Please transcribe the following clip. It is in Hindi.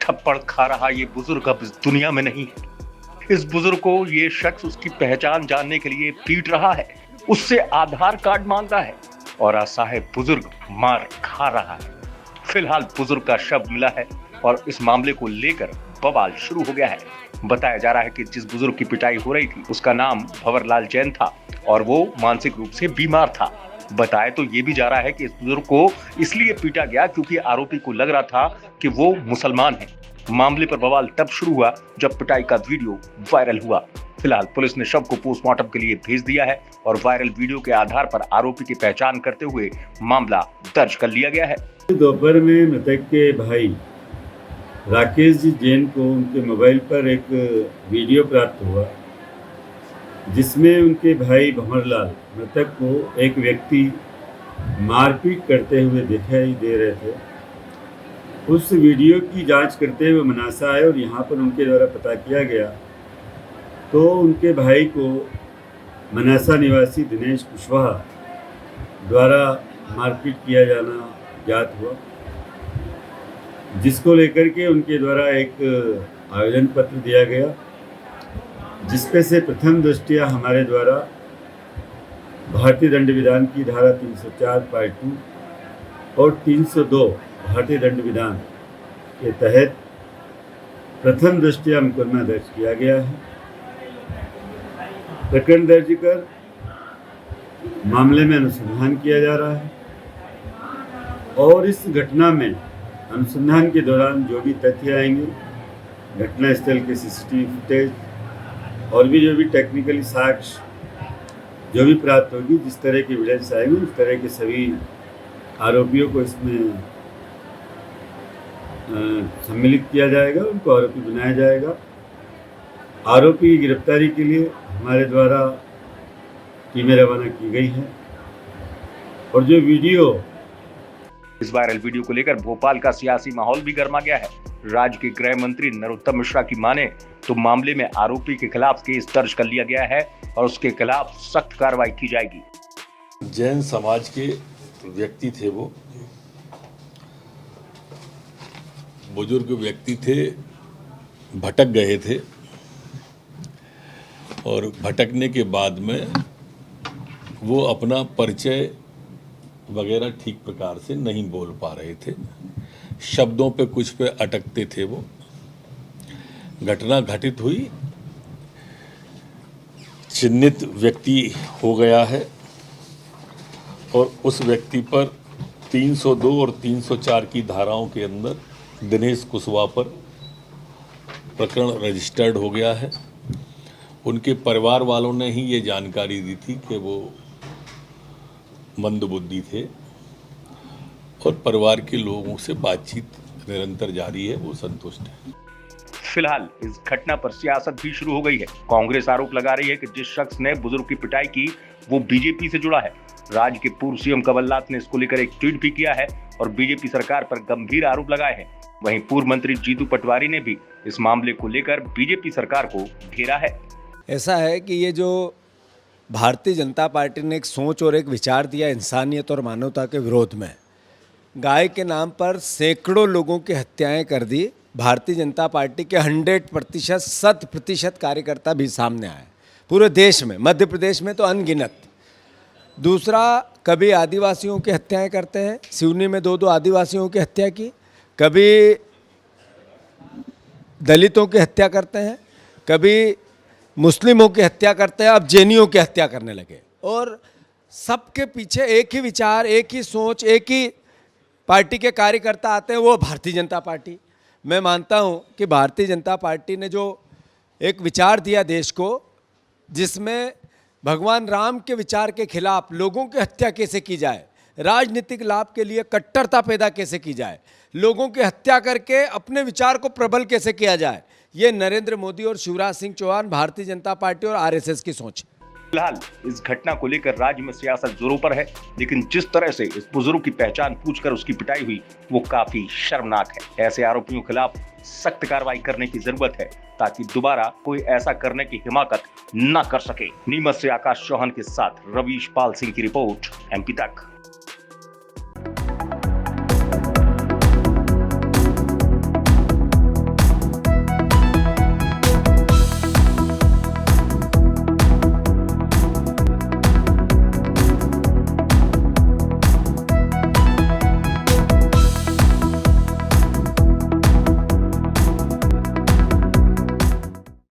थप्पड़ खा रहा ये बुजुर्ग अब इस दुनिया में नहीं है। इस बुजुर्ग को ये शख्स उसकी पहचान जानने के लिए पीट रहा है, उससे आधार कार्ड मांगता है और असहाय बुजुर्ग मार खा रहा है। फिलहाल बुजुर्ग का शव मिला है और इस मामले को लेकर बवाल शुरू हो गया है। बताया जा रहा है कि जिस बुजुर्ग की पिटाई हो रही थी उसका नाम भंवरलाल जैन था और वो मानसिक रूप से बीमार था। बताया तो ये भी जा रहा है कि इस बुजुर्ग को इसलिए पीटा गया क्योंकि आरोपी को लग रहा था कि वो मुसलमान है। मामले पर बवाल तब शुरू हुआ जब पिटाई का वीडियो वायरल हुआ। फिलहाल पुलिस ने शव को पोस्टमार्टम के लिए भेज दिया है और वायरल वीडियो के आधार पर आरोपी की पहचान करते हुए मामला दर्ज कर लिया गया है। दोपहर में मृतक के भाई राकेश जी जैन को उनके मोबाइल पर एक वीडियो प्राप्त हुआ जिसमें उनके भाई भंवरलाल मृतक को एक व्यक्ति मारपीट करते हुए दिखाई दे रहे थे। उस वीडियो की जांच करते हुए मनासा आए और यहाँ पर उनके द्वारा पता किया गया तो उनके भाई को मनासा निवासी दिनेश कुशवाहा द्वारा मारपीट किया जाना ज्ञात हुआ, जिसको लेकर के उनके द्वारा एक आवेदन पत्र दिया गया जिसपे से प्रथम दृष्टया हमारे द्वारा भारतीय दंड विधान की धारा 304 पार्ट 2 और 302 भारतीय दंड विधान के तहत प्रथम दृष्टया मुकदमा दर्ज किया गया है। प्रकरण दर्ज कर मामले में अनुसंधान किया जा रहा है और इस घटना में अनुसंधान के दौरान जो भी तथ्य आएंगे, घटना स्थल के सीसीटीवी फुटेज और भी जो भी टेक्निकली साक्ष्य जो भी प्राप्त होगी, जिस तरह की एविडेंस आएंगे उस तरह के सभी आरोपियों को इसमें सम्मिलित किया जाएगा, उनको आरोपी बनाया जाएगा। आरोपी की गिरफ्तारी के लिए हमारे द्वारा टीमें रवाना की गई हैं और जो वीडियो इस वायरल वीडियो को लेकर भोपाल का सियासी माहौल भी गर्मा गया है। राज्य के गृह मंत्री नरोत्तम मिश्रा की माने तो मामले में आरोपी के खिलाफ केस दर्ज कर लिया गया है और उसके खिलाफ सख्त कार्रवाई की जाएगी। जैन समाज के व्यक्ति थे, वो बुजुर्ग व्यक्ति थे, भटक गए थे और भटकने के बाद में वो अपना परिचय वगैरह ठीक प्रकार से नहीं बोल पा रहे थे, शब्दों पे कुछ पे अटकते थे। वो घटना घटित हुई, चिन्हित व्यक्ति हो गया है और उस व्यक्ति पर 302 और 304 की धाराओं के अंदर दिनेश कुशवाहा पर प्रकरण रजिस्टर्ड हो गया है। उनके परिवार वालों ने ही ये जानकारी दी थी कि वो मंदबुद्धि थे और परिवार के लोगों से बातचीत निरंतर जारी है, वो संतुष्ट है। फिलहाल इस घटना पर सियासत भी शुरू हो गई है। कांग्रेस आरोप लगा रही है कि जिस शख्स ने बुजुर्ग की पिटाई की वो बीजेपी से जुड़ा है। राज्य के पूर्व सीएम कमलनाथ ने इसको लेकर एक ट्वीट भी किया है और बीजेपी सरकार पर गंभीर आरोप लगाए हैं। वहीं पूर्व मंत्री जीतू पटवारी ने भी इस मामले को लेकर बीजेपी सरकार को घेरा है। ऐसा है कि ये जो भारतीय जनता पार्टी ने एक सोच और एक विचार दिया इंसानियत और मानवता के विरोध में, गाय के नाम पर सैकड़ों लोगों की हत्याएं कर दी। भारतीय जनता पार्टी के 100% 100% कार्यकर्ता भी सामने आए पूरे देश में, मध्य प्रदेश में तो अनगिनत। दूसरा, कभी आदिवासियों की हत्याएं करते हैं, सिवनी में 2 आदिवासियों की हत्या की, कभी दलितों की हत्या करते हैं, कभी मुस्लिमों की हत्या करते हैं, अब जैनियों की हत्या करने लगे। और सबके पीछे एक ही विचार, एक ही सोच, एक ही पार्टी के कार्यकर्ता आते हैं, वो भारतीय जनता पार्टी। मैं मानता हूं कि भारतीय जनता पार्टी ने जो एक विचार दिया देश को, जिसमें भगवान राम के विचार के खिलाफ लोगों की हत्या कैसे की जाए, राजनीतिक लाभ के लिए कट्टरता पैदा कैसे की जाए, लोगों की हत्या करके अपने विचार को प्रबल कैसे किया जाए, ये नरेंद्र मोदी और शिवराज सिंह चौहान, भारतीय जनता पार्टी और आरएसएस की सोच है। फिलहाल इस घटना को लेकर राज्य में सियासत जोरों पर है, लेकिन जिस तरह से इस बुजुर्ग की पहचान पूछकर उसकी पिटाई हुई वो काफी शर्मनाक है। ऐसे आरोपियों के खिलाफ सख्त कार्रवाई करने की जरूरत है ताकि दोबारा कोई ऐसा करने की हिमाकत न कर सके। नीमच से आकाश चौहान के साथ रवीश पाल सिंह की रिपोर्ट, एमपी तक।